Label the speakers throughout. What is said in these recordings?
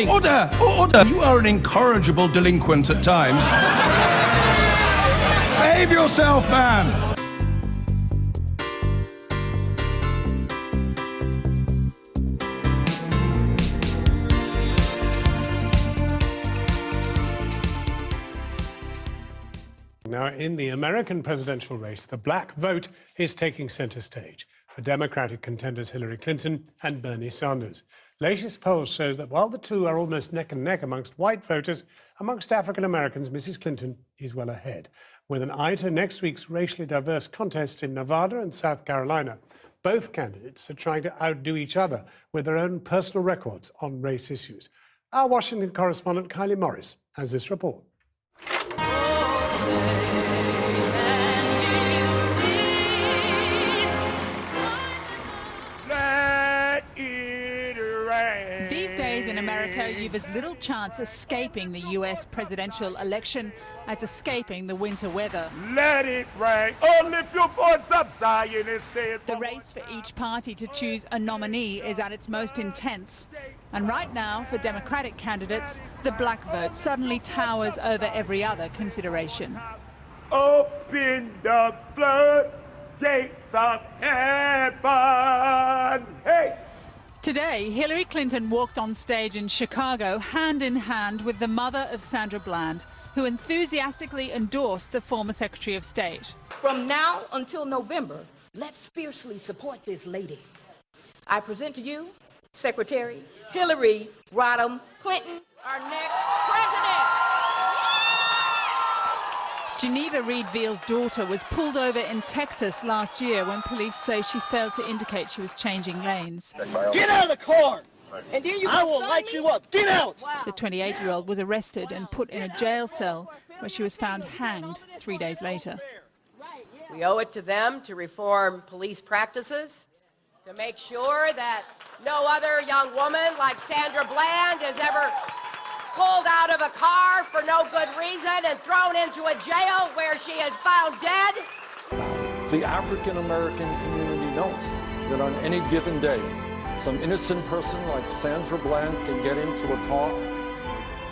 Speaker 1: Order! Order! You are an incorrigible delinquent at times. Behave yourself, man!
Speaker 2: Now, in the American presidential race, the black vote is taking center stage for Democratic contenders Hillary Clinton and Bernie Sanders. Latest polls show that while the two are almost neck and neck amongst white voters, amongst African Americans, Mrs. Clinton is well ahead. With an eye to next week's racially diverse contests in Nevada and South Carolina, both candidates are trying to outdo each other with their own personal records on race issues. Our Washington correspondent Kylie Morris has this report.
Speaker 3: These days in America, you've as little chance escaping the US presidential election as escaping the winter weather.
Speaker 4: Let it rain. Oh, lift your voice up, Zion, and say it.
Speaker 3: The race for each party to choose a nominee is at its most intense. And right now, for Democratic candidates, the black vote suddenly towers over every other consideration.
Speaker 4: Open the floodgates of heaven. Hey!
Speaker 3: Today, Hillary Clinton walked on stage in Chicago hand in hand with the mother of Sandra Bland, who enthusiastically endorsed the former Secretary of State.
Speaker 5: From now until November, let's fiercely support this lady. I present to you Secretary Hillary Rodham Clinton, our next president.
Speaker 3: Geneva Reed Veal's daughter was pulled over in Texas last year when police say she failed to indicate she was changing lanes.
Speaker 6: Get out of the car! And then I will light you up. Get out!
Speaker 3: The 28-year-old was arrested and put in a jail cell where she was found hanged 3 days later.
Speaker 7: We owe it to them to reform police practices, to make sure that no other young woman like Sandra Bland is ever pulled out of a car for no good reason and thrown into a jail where she is found dead.
Speaker 8: The African American community knows that on any given day, some innocent person like Sandra Bland can get into a car,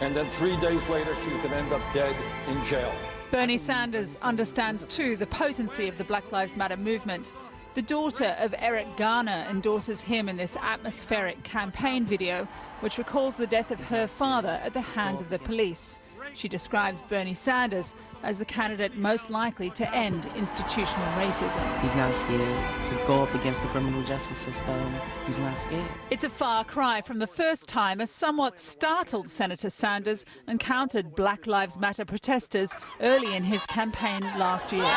Speaker 8: and then 3 days later she can end up dead in jail.
Speaker 3: Bernie Sanders understands too the potency of the Black Lives Matter movement. The daughter of Eric Garner endorses him in this atmospheric campaign video, which recalls the death of her father at the hands of the police. She describes Bernie Sanders as the candidate most likely to end institutional racism.
Speaker 9: He's not scared to go up against the criminal justice system. He's not scared.
Speaker 3: It's a far cry from the first time a somewhat startled Senator Sanders encountered Black Lives Matter protesters early in his campaign last year.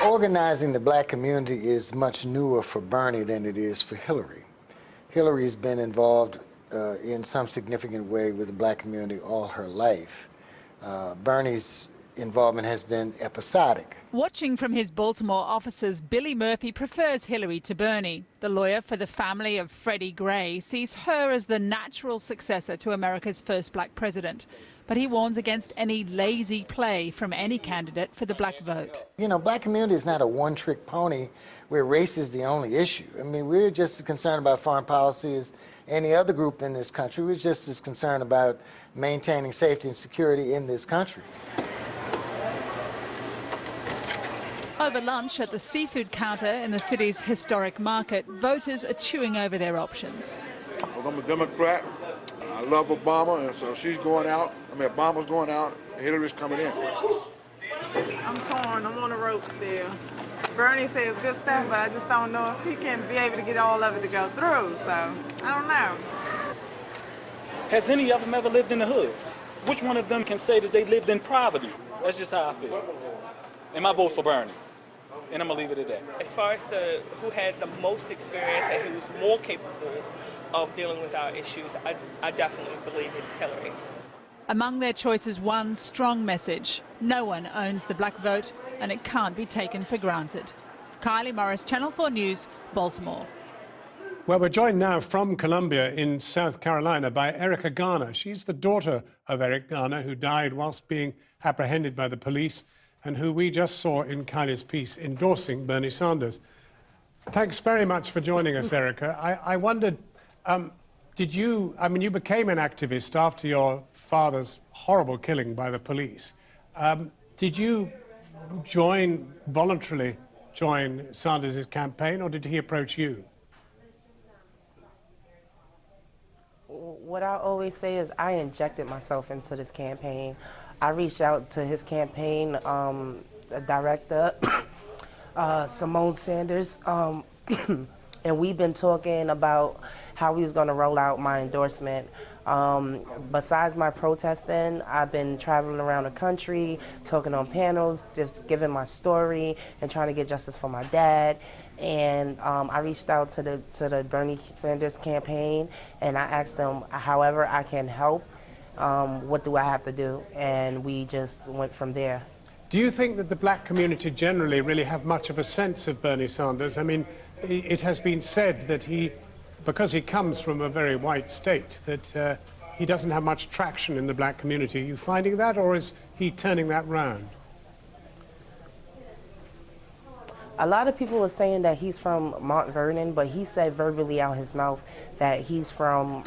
Speaker 10: Organizing the black community is much newer for Bernie than it is for Hillary. Hillary's been involved in some significant way with the black community all her life. Bernie's involvement has been episodic.
Speaker 3: Watching from his Baltimore offices, Billy Murphy prefers Hillary to Bernie. The lawyer for the family of Freddie Gray sees her as the natural successor to America's first black president. But he warns against any lazy play from any candidate for the black vote.
Speaker 10: You know, black community is not a one-trick pony where race is the only issue. I mean, we're just as concerned about foreign policy as any other group in this country. We're just as concerned about maintaining safety and security in this country.
Speaker 3: Over lunch at the seafood counter in the city's historic market, voters are chewing over their options.
Speaker 11: Well, I'm a Democrat. I love Obama, and so she's going out. I mean, Obama's going out. Hillary's coming in.
Speaker 12: I'm torn. I'm on the rope still. Bernie says good stuff, but I just don't know if he can be able to get all of it to go through. So I don't know.
Speaker 13: Has any of them ever lived in the hood? Which one of them can say that they lived in poverty? That's just how I feel. And my vote's for Bernie. And I'm going to leave it at that.
Speaker 14: As far as who has the most experience and who's more capable of dealing with our issues, I definitely believe it's Hillary.
Speaker 3: Among their choices, one strong message. No one owns the black vote, and it can't be taken for granted. Kylie Morris, Channel 4 News, Baltimore.
Speaker 2: Well, we're joined now from Columbia in South Carolina by Erica Garner. She's the daughter of Eric Garner, who died whilst being apprehended by the police, and who we just saw in Kylie's piece endorsing Bernie Sanders. Thanks very much for joining us, Erica. I wondered, Did you, I mean, you became an activist after your father's horrible killing by the police. Did you voluntarily join Sanders' campaign, or did he approach you?
Speaker 9: What I always say is I injected myself into this campaign. I reached out to his campaign director, Simone Sanders, and we've been talking about how he was going to roll out my endorsement. Besides my protesting, I've been traveling around the country, talking on panels, just giving my story and trying to get justice for my dad. And I reached out to the Bernie Sanders campaign, and I asked them, however I can help, what do I have to do? And we just went from there.
Speaker 2: Do you think that the black community generally really have much of a sense of Bernie Sanders? I mean, it has been said that because he comes from a very white state, that he doesn't have much traction in the black community. Are you finding that, or is he turning that round?
Speaker 9: A lot of people are saying that he's from Mount Vernon, but he said verbally out his mouth that he's from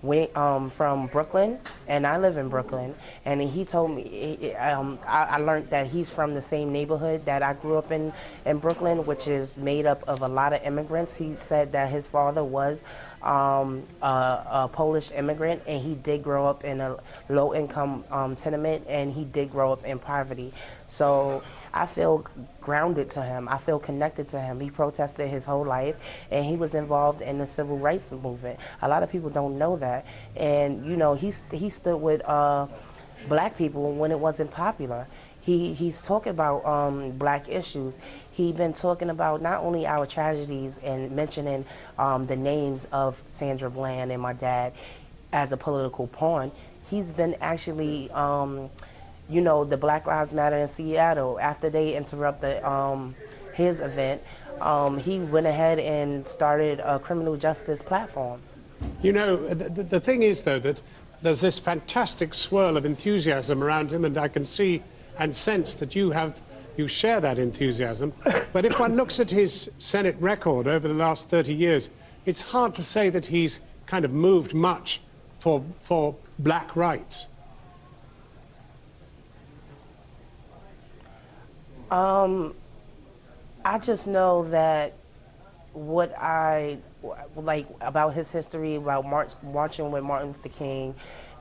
Speaker 9: Brooklyn, and I live in Brooklyn. And he told me, I learned that he's from the same neighborhood that I grew up in Brooklyn, which is made up of a lot of immigrants. He said that his father was a Polish immigrant, and he did grow up in a low-income tenement, and he did grow up in poverty. So I feel grounded to him. I feel connected to him. He protested his whole life, and he was involved in the civil rights movement. A lot of people don't know that. And, you know, he stood with black people when it wasn't popular. He's talking about black issues. He's been talking about not only our tragedies and mentioning the names of Sandra Bland and my dad as a political pawn. He's been actually you know, the Black Lives Matter in Seattle, after they interrupted his event, he went ahead and started a criminal justice platform.
Speaker 2: You know, the thing is, though, that there's this fantastic swirl of enthusiasm around him, and I can see and sense that you share that enthusiasm. But if one looks at his Senate record over the last 30 years, it's hard to say that he's kind of moved much for black rights.
Speaker 9: I just know that what I like about his history, about marching with Martin Luther King,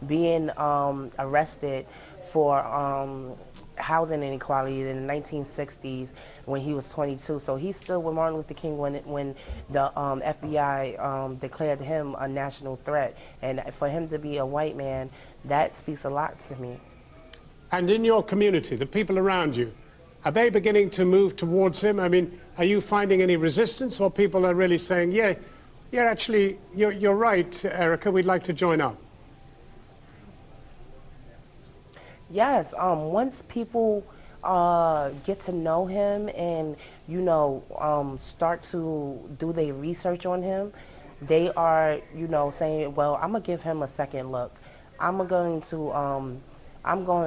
Speaker 9: being arrested for housing inequality in the 1960s when he was 22. So he stood with Martin Luther King when the FBI declared him a national threat. And for him to be a white man, that speaks a lot to me.
Speaker 2: And in your community, the people around you, are they beginning to move towards him? I mean, are you finding any resistance, or people are really saying, yeah, actually, you're right, Erica, we'd like to join up?
Speaker 9: Yes, once people get to know him and, you know, start to do their research on him, they are, you know, saying, well, I'm going to give him a second look. I'm going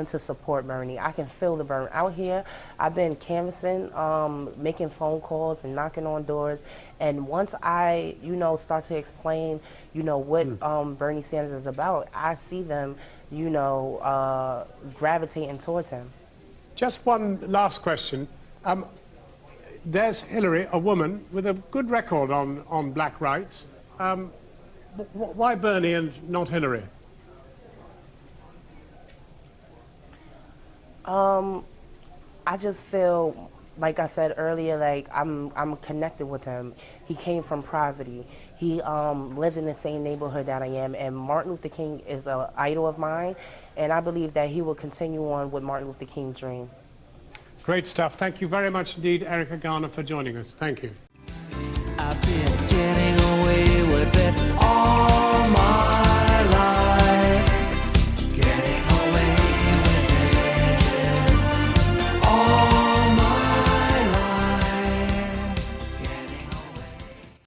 Speaker 9: to support Bernie. I can feel the burn out here. I've been canvassing, making phone calls and knocking on doors. And once I, you know, start to explain, you know, what Bernie Sanders is about, I see them, you know, gravitating towards him.
Speaker 2: Just one last question. There's Hillary, a woman with a good record on black rights. Why Bernie and not Hillary?
Speaker 9: I just feel, like I said earlier, like I'm connected with him. He came from poverty. He lived in the same neighborhood that I am, and Martin Luther King is an idol of mine, and I believe that he will continue on with Martin Luther King's dream.
Speaker 2: Great stuff. Thank you very much indeed, Erica Garner, for joining us. Thank you.